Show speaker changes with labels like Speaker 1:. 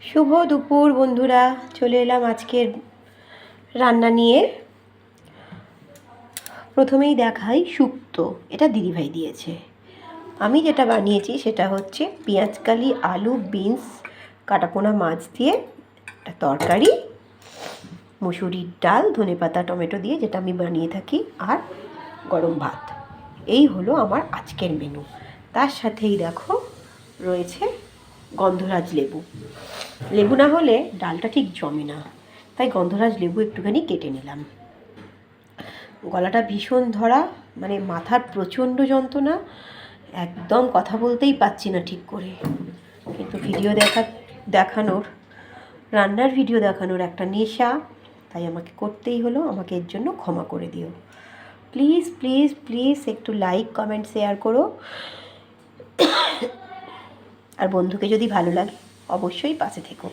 Speaker 1: শুভ দুপুর বন্ধুরা, চলে এলাম আজকের রান্না নিয়ে। প্রথমেই দেখাই শুক্তো। এটা দিদিভাই দিয়েছে। আমি যেটা বানিয়েছি সেটা হচ্ছে পেঁয়াজকালি, আলু, বিনস, কাটাপোনা মাছ দিয়ে একটা তরকারি, মুসুরির ডাল, ধনেপাতা, টমেটো দিয়ে যেটা আমি বানিয়ে থাকি, আর গরম ভাত। এই হলো আমার আজকের মেনু। তার সাথেই দেখো রয়েছে গন্ধরাজ লেবু। লেবু না হলে ডালটা ঠিক জমে না, তাই গন্ধরাজ লেবু একটুখানি কেটে নিলাম। গলাটা ভীষণ ধরা, মানে মাথার প্রচণ্ড যন্ত্রণা, একদম কথা বলতেই পারছি না ঠিক করে। কিন্তু দেখানোর রান্নার ভিডিও দেখানোর একটা নেশা, তাই আমাকে করতেই হলো। আমাকে এর জন্য ক্ষমা করে দিও। প্লিজ প্লিজ প্লিজ একটু লাইক, কমেন্ট, শেয়ার করো। আর বন্ধুকে যদি ভালো লাগে অবশ্যই পাশে থেকো।